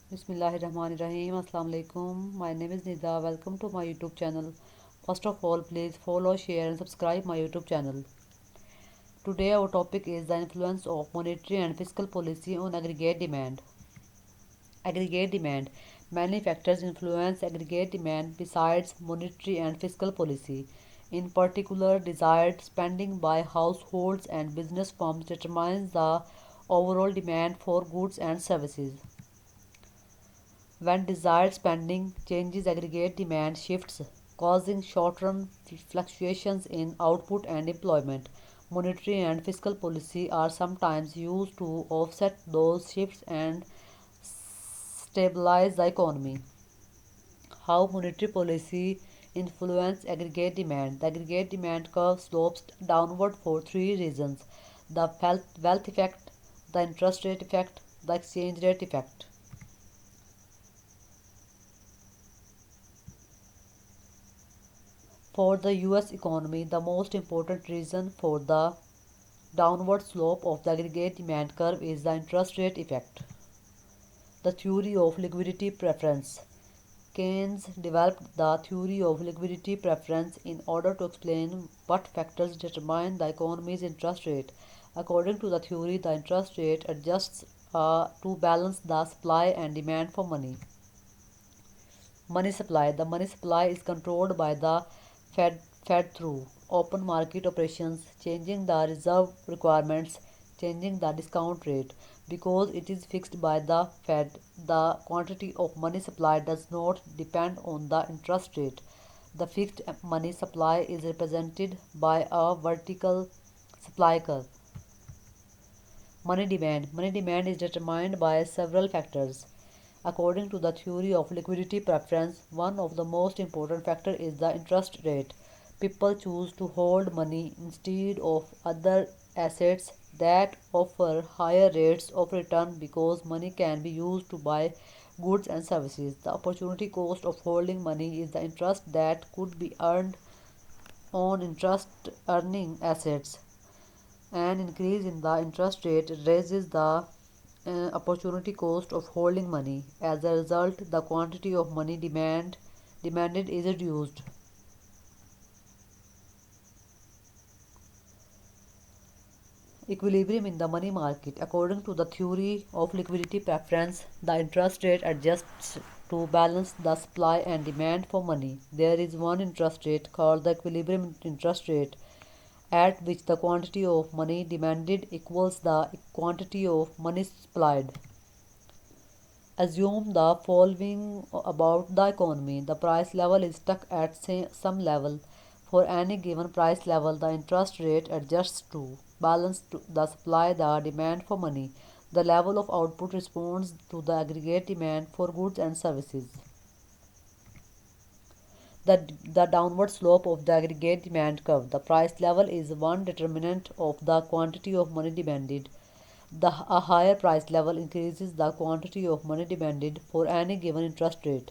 Bismillahirrahmanirrahim. Assalamu alaikum. My name is Nida. Welcome to my YouTube channel. First of all, please follow, share, and subscribe my YouTube channel. Today, our topic is the influence of monetary and fiscal policy on aggregate demand. Aggregate demand. Many factors influence aggregate demand besides monetary and fiscal policy. In particular, desired spending by households and business firms determines the overall demand for goods and services. When desired spending changes, aggregate demand shifts, causing short-term fluctuations in output and employment. Monetary and fiscal policy are sometimes used to offset those shifts and stabilize the economy. How monetary policy influence aggregate demand? The aggregate demand curve slopes downward for three reasons: the wealth effect, the interest rate effect, the exchange rate effect. For the US economy, the most important reason for the downward slope of the aggregate demand curve is the interest rate effect. The theory of liquidity preference. Keynes developed the theory of liquidity preference in order to explain what factors determine the economy's interest rate. According to the theory, the interest rate adjusts to balance the supply and demand for money. Money supply. The money supply is controlled by the Fed through open market operations, changing the reserve requirements, changing the discount rate. Because it is fixed by the Fed, the quantity of money supply does not depend on the interest rate. The fixed money supply is represented by a vertical supply curve. Money demand. Money demand is determined by several factors. According to the theory of liquidity preference, one of the most important factors is the interest rate. People choose to hold money instead of other assets that offer higher rates of return because money can be used to buy goods and services. The opportunity cost of holding money is the interest that could be earned on interest earning assets. An increase in the interest rate raises the opportunity cost of holding money. As a result, the quantity of money demanded is reduced. Equilibrium in the money market. According to the theory of liquidity preference, the interest rate adjusts to balance the supply and demand for money. There is one interest rate called the equilibrium interest rate at which the quantity of money demanded equals the quantity of money supplied. Assume the following about the economy. The price level is stuck at some level. For any given price level, the interest rate adjusts to balance the supply, the demand for money. The level of output responds to the aggregate demand for goods and services. The downward slope of the aggregate demand curve. The price level is one determinant of the quantity of money demanded. A higher price level increases the quantity of money demanded for any given interest rate.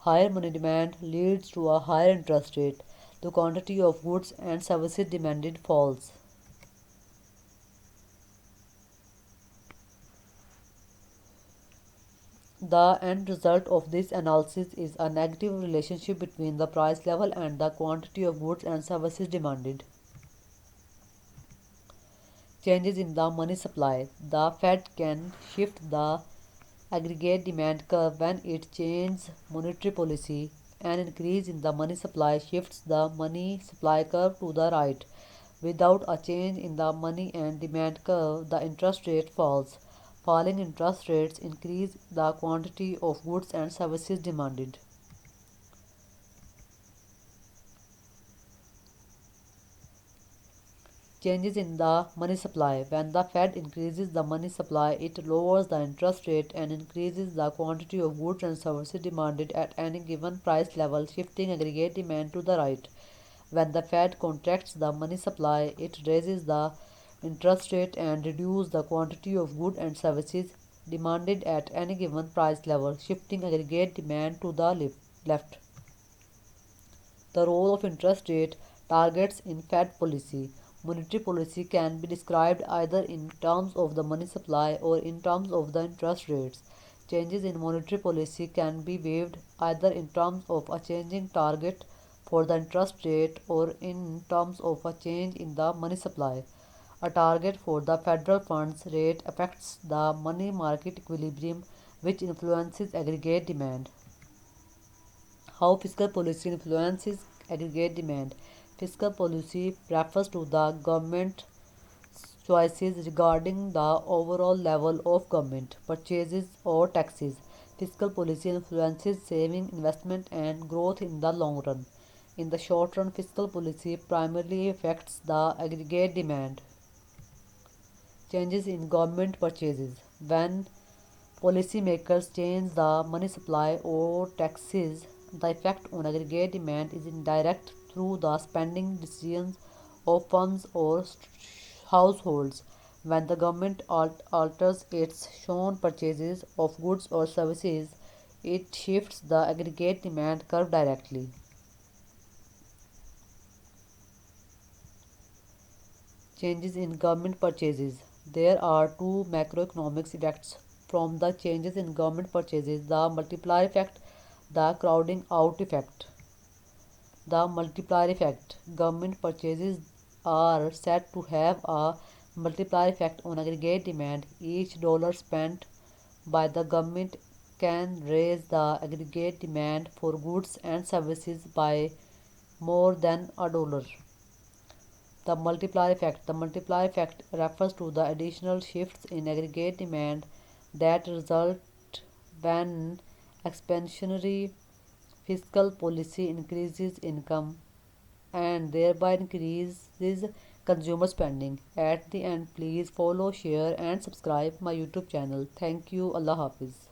Higher money demand leads to a higher interest rate. The quantity of goods and services demanded falls. The end result of this analysis is a negative relationship between the price level and the quantity of goods and services demanded. Changes in the money supply. The Fed can shift the aggregate demand curve when it changes monetary policy. An increase in the money supply shifts the money supply curve to the right. Without a change in the money and demand curve, the interest rate falls. Falling interest rates increase the quantity of goods and services demanded. Changes in the money supply. When the Fed increases the money supply, it lowers the interest rate and increases the quantity of goods and services demanded at any given price level, shifting aggregate demand to the right. When the Fed contracts the money supply, it raises the interest rate and reduces the quantity of goods and services demanded at any given price level, shifting aggregate demand to the left. The role of interest rate targets in Fed policy. Monetary policy can be described either in terms of the money supply or in terms of the interest rates. Changes in monetary policy can be waived either in terms of a changing target for the interest rate or in terms of a change in the money supply. A target for the federal funds rate affects the money market equilibrium, which influences aggregate demand. How fiscal policy influences aggregate demand. Fiscal policy refers to the government choices regarding the overall level of government purchases or taxes. Fiscal policy influences saving, investment, and growth in the long run. In the short run, fiscal policy primarily affects the aggregate demand. Changes in government purchases. When policymakers change the money supply or taxes, the effect on aggregate demand is indirect through the spending decisions of firms or households. When the government alters its shown purchases of goods or services, it shifts the aggregate demand curve directly. Changes in government purchases. There are two macroeconomic effects from the changes in government purchases: the multiplier effect, the crowding out effect. The multiplier effect. Government purchases are said to have a multiplier effect on aggregate demand. Each dollar spent by the government can raise the aggregate demand for goods and services by more than a dollar. The multiplier effect. The multiplier effect refers to the additional shifts in aggregate demand that result when expansionary fiscal policy increases income and thereby increases consumer spending. At the end, please follow, share, and subscribe my YouTube channel. Thank you. Allah Hafiz.